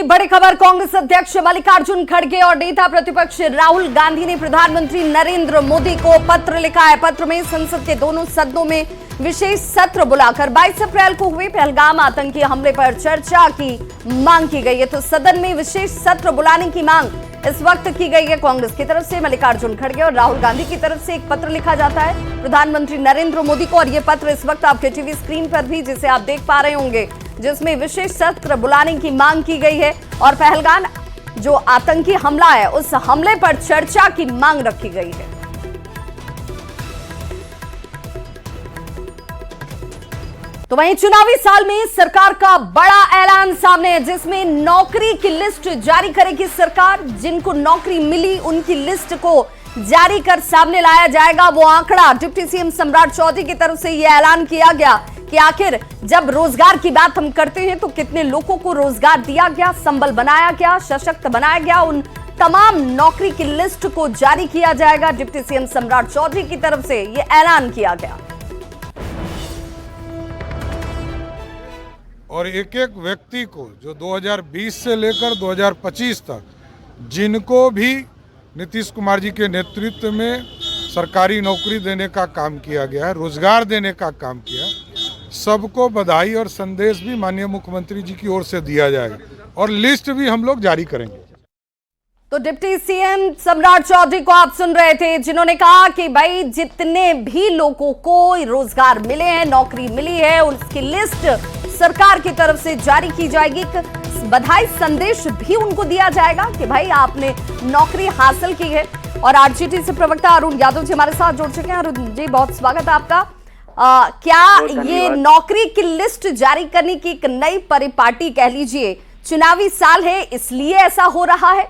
बड़ी खबर, कांग्रेस अध्यक्ष मल्लिकार्जुन खड़गे और नेता प्रतिपक्ष राहुल गांधी ने प्रधानमंत्री नरेंद्र मोदी को पत्र लिखा है। पत्र में संसद के दोनों सदनों में विशेष सत्र बुलाकर 22 अप्रैल को हुए पहलगाम आतंकी हमले पर चर्चा की मांग की गई है। तो सदन में विशेष सत्र बुलाने की मांग इस वक्त की गई है। कांग्रेस की तरफ से मल्लिकार्जुन खड़गे और राहुल गांधी की तरफ से एक पत्र लिखा जाता है प्रधानमंत्री नरेंद्र मोदी को, और ये पत्र इस वक्त आपके टीवी स्क्रीन पर भी जिसे आप देख पा रहे होंगे, जिसमें विशेष सत्र बुलाने की मांग की गई है और पहलगाम जो आतंकी हमला है उस हमले पर चर्चा की मांग रखी गई है। तो वहीं चुनावी साल में सरकार का बड़ा ऐलान सामने है, जिसमें नौकरी की लिस्ट जारी करेगी सरकार। जिनको नौकरी मिली उनकी लिस्ट को जारी कर सामने लाया जाएगा वो आंकड़ा। डिप्टी सीएम सम्राट चौधरी की तरफ से यह ऐलान किया गया कि आखिर जब रोजगार की बात हम करते हैं तो कितने लोगों को रोजगार दिया गया, संबल बनाया गया, सशक्त बनाया गया, उन तमाम नौकरी की लिस्ट को जारी किया जाएगा। डिप्टी सीएम सम्राट चौधरी की तरफ से यह ऐलान किया गया। और एक एक व्यक्ति को जो 2020 से लेकर 2025 तक जिनको भी नीतीश कुमार जी के नेतृत्व में सरकारी नौकरी देने का काम किया गया है, रोजगार देने का काम किया, सबको बधाई और संदेश भी माननीय मुख्यमंत्री जी की ओर से दिया जाएगा और लिस्ट भी हम लोग जारी करेंगे। तो डिप्टी सीएम सम्राट चौधरी को आप सुन रहे थे, जिन्होंने कहा कि भाई जितने भी लोगों को रोजगार मिले हैं, नौकरी मिली है, उसकी लिस्ट सरकार की तरफ से जारी की जाएगी। बधाई संदेश भी उनको दिया जाएगा कि भाई आपने नौकरी हासिल की है। और आरजेडी से प्रवक्ता अरुण यादव जी हमारे साथ जुड़ चुके हैं। अरुण जी, बहुत स्वागत है आपका। क्या ये नौकरी की लिस्ट जारी करने की एक नई परिपाटी कह लीजिए, चुनावी साल है इसलिए ऐसा हो रहा है?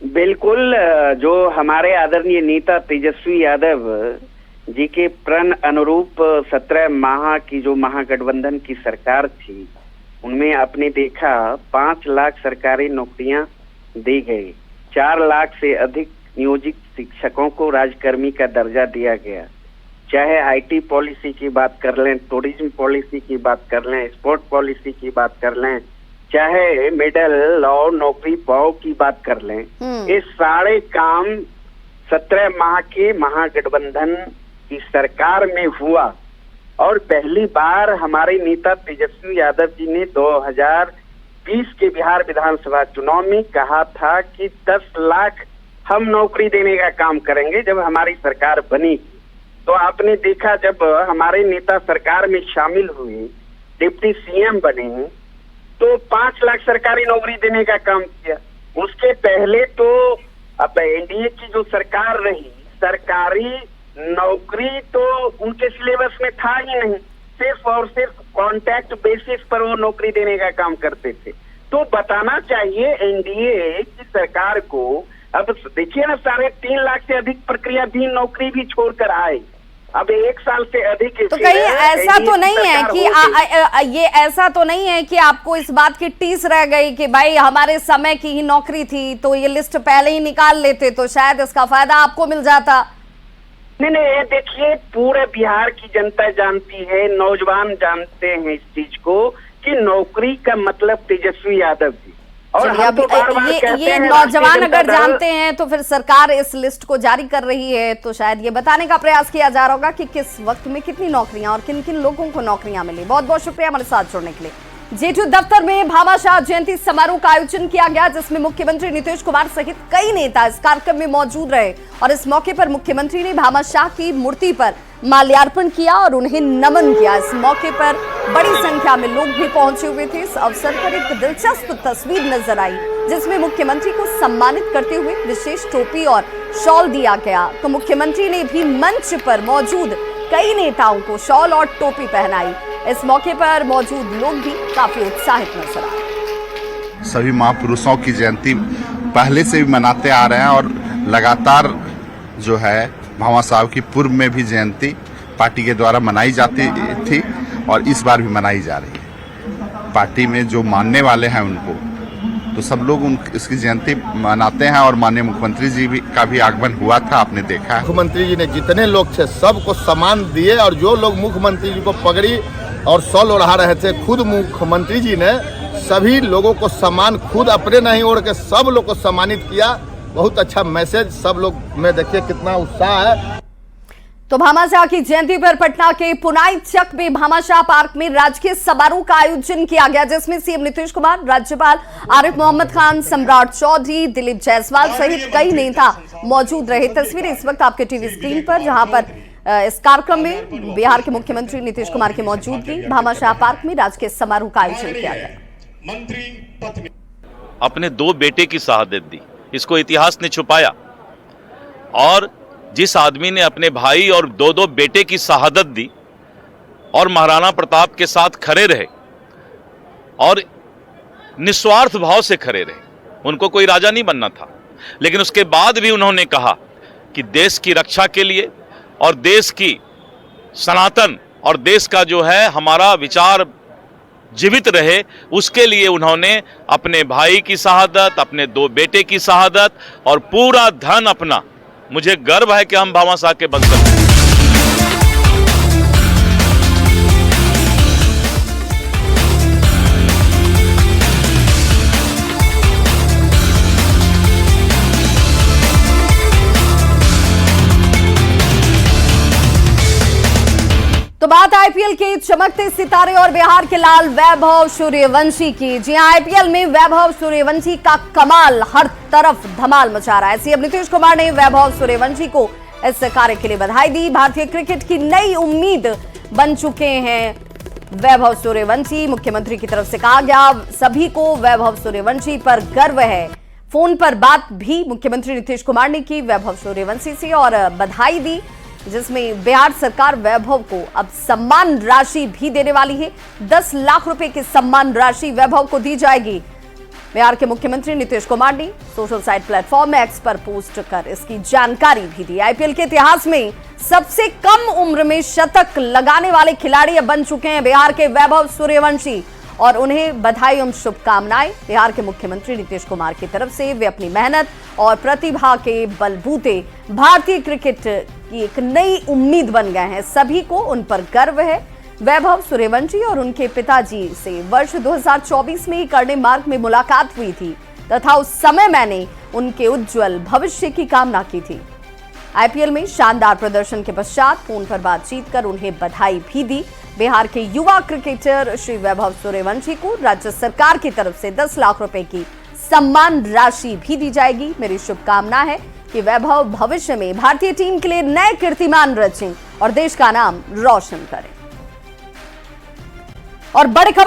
बिल्कुल, जो हमारे आदरणीय नेता तेजस्वी यादव जी के प्रण अनुरूप 17 माह की जो महागठबंधन की सरकार थी, उनमें आपने देखा 5 लाख सरकारी नौकरियां दी गई, 4 लाख से अधिक नियोजित शिक्षकों को राजकर्मी का दर्जा दिया गया। चाहे आईटी पॉलिसी की बात कर लें, टूरिज्म पॉलिसी की बात कर लें, स्पोर्ट पॉलिसी की बात कर लें, चाहे मिडिल लॉ नौकरी पाओ की बात कर लें, ये सारे काम 17 माह के महागठबंधन की सरकार में हुआ। और पहली बार हमारे नेता तेजस्वी यादव जी ने 2020 के बिहार विधानसभा चुनाव में कहा था कि 10 लाख हम नौकरी देने का काम करेंगे जब हमारी सरकार बनी। तो आपने देखा जब हमारे नेता सरकार में शामिल हुए, डिप्टी सीएम बने, तो 5 लाख सरकारी नौकरी देने का काम किया। उसके पहले तो अब एनडीए की जो सरकार रही, सरकारी नौकरी तो उनके सिलेबस में था ही नहीं, सिर्फ और सिर्फ कॉन्ट्रैक्ट बेसिस पर वो नौकरी देने का काम करते थे। तो बताना चाहिए एनडीए की सरकार को, अब देखिए ना, 3.5 लाख से अधिक प्रक्रियाधीन नौकरी भी छोड़कर आए। अब 1 साल से अधिक। तो कहीं ऐसा तो नहीं है कि ये ऐसा तो नहीं है कि आपको इस बात की टीस रह गई कि भाई हमारे समय की ही नौकरी थी तो ये लिस्ट पहले ही निकाल लेते तो शायद इसका फायदा आपको मिल जाता? नहीं, देखिए, पूरे बिहार की जनता जानती है, नौजवान जानते हैं इस चीज को कि नौकरी का मतलब तेजस्वी यादव जी। और हम तो बार-बार कहते हैं, नौजवान अगर जानते हैं तो फिर सरकार इस लिस्ट को जारी कर रही है तो शायद ये बताने का प्रयास किया जा रहा होगा कि किस वक्त में कितनी नौकरियां और किन किन लोगों को नौकरियां मिली। बहुत बहुत शुक्रिया हमारे साथ जुड़ने के लिए। जेठू दफ्तर में भामाशाह जयंती समारोह का आयोजन किया गया, जिसमें मुख्यमंत्री नीतीश कुमार सहित कई नेता इस कार्यक्रम में मौजूद रहे और इस मौके पर मुख्यमंत्री ने भामाशाह की मूर्ति पर माल्यार्पण किया और उन्हें नमन किया। इस मौके पर बड़ी संख्या में लोग भी पहुंचे हुए थे। इस अवसर पर एक दिलचस्प तस्वीर नजर आई, जिसमें मुख्यमंत्री को सम्मानित करते हुए विशेष टोपी और शॉल दिया गया। तो मुख्यमंत्री ने भी मंच पर मौजूद कई नेताओं को शॉल और टोपी पहनाई। इस मौके पर मौजूद लोग भी काफी उत्साहित नजर आए। सभी महापुरुषों की जयंती पहले से भी मनाते आ रहे हैं और लगातार जो है भामा साहब की पूर्व में भी जयंती पार्टी के द्वारा मनाई जाती थी और इस बार भी मनाई जा रही है। पार्टी में जो मानने वाले हैं उनको तो सब लोग इसकी जयंती मनाते हैं और माननीय मुख्यमंत्री जी का भी आगमन हुआ था, आपने देखा। मुख्यमंत्री जी ने जितने लोग थे सबको सम्मान दिए और जो लोग मुख्यमंत्री जी को पगड़ी और शॉल ओढ़ा रहे थे। खुद मुख्यमंत्री जी ने सभी लोगों को सम्मान, खुद अपने नहीं ओढ़ के सब लोग को सम्मानित किया। बहुत अच्छा मैसेज, सब लोग में देखिए कितना उत्साह है। तो भामाशाह की जयंती पर पटना के पुनाई चक में भामाशाह पार्क में राजकीय समारोह का आयोजन किया गया, जिसमें सीएम नीतीश कुमार, राज्यपाल आरिफ मोहम्मद खान, सम्राट चौधरी, दिलीप जायसवाल सहित कई नेता मौजूद रहे। तस्वीरें इस वक्त आपके टीवी स्क्रीन पर, जहां पर इस कार्यक्रम में बिहार के मुख्यमंत्री नीतीश कुमार की मौजूदगी, भामाशाह पार्क में राजकीय समारोह का आयोजन किया गया। अपने 2 बेटे की शहादत दी, इसको इतिहास ने छुपाया। और जिस आदमी ने अपने भाई और 2 बेटे की शहादत दी और महाराणा प्रताप के साथ खड़े रहे और निस्वार्थ भाव से खड़े रहे, उनको कोई राजा नहीं बनना था, लेकिन उसके बाद भी उन्होंने कहा कि देश की रक्षा के लिए और देश की सनातन और देश का जो है हमारा विचार जीवित रहे, उसके लिए उन्होंने अपने भाई की शहादत, अपने 2 बेटे की शहादत और पूरा धन अपना, मुझे गर्व है कि हम भामाशाह के वंशज हैं। तो बात आईपीएल के चमकते सितारे और बिहार के लाल वैभव सूर्यवंशी की। जी हां, आईपीएल में वैभव सूर्यवंशी का कमाल हर तरफ धमाल मचा रहा है। सीएम नीतीश कुमार ने वैभव सूर्यवंशी को इस कार्य के लिए बधाई दी। भारतीय क्रिकेट की नई उम्मीद बन चुके हैं वैभव सूर्यवंशी। मुख्यमंत्री की तरफ से कहा गया, सभी को वैभव सूर्यवंशी पर गर्व है। फोन पर बात भी मुख्यमंत्री नीतीश कुमार ने की वैभव सूर्यवंशी से और बधाई दी, जिसमें बिहार सरकार वैभव को अब सम्मान राशि भी देने वाली है। 10 लाख रुपए की सम्मान राशि वैभव को दी जाएगी। बिहार के मुख्यमंत्री नीतीश कुमार ने सोशल साइट प्लेटफॉर्म एक्स पर पोस्ट कर इसकी जानकारी भी दी। आईपीएल के इतिहास में सबसे कम उम्र में शतक लगाने वाले खिलाड़ी अब बन चुके हैं बिहार के वैभव सूर्यवंशी और उन्हें बधाई एवं शुभकामनाएं बिहार के मुख्यमंत्री नीतीश कुमार की तरफ से। वे अपनी मेहनत और प्रतिभा के बलबूते भारतीय क्रिकेट की एक नई उम्मीद बन गए हैं। सभी को उन पर गर्व है। वैभव सूर्यवंशी और उनके पिताजी से वर्ष 2024 में कर्णे मार्ग में मुलाकात हुई थी तथा उस समय मैंने उनके उज्जवल भविष्य की कामना की थी। आईपीएल में शानदार प्रदर्शन के पश्चात फोन पर बातचीत कर उन्हें बधाई भी दी। बिहार के युवा क्रिकेटर श्री वैभव सूर्यवंशी को राज्य सरकार की तरफ से 10 लाख रुपए की सम्मान राशि भी दी जाएगी। मेरी शुभकामना है कि वैभव भविष्य में भारतीय टीम के लिए नए कीर्तिमान रचें और देश का नाम रोशन करें। और बड़ी खबर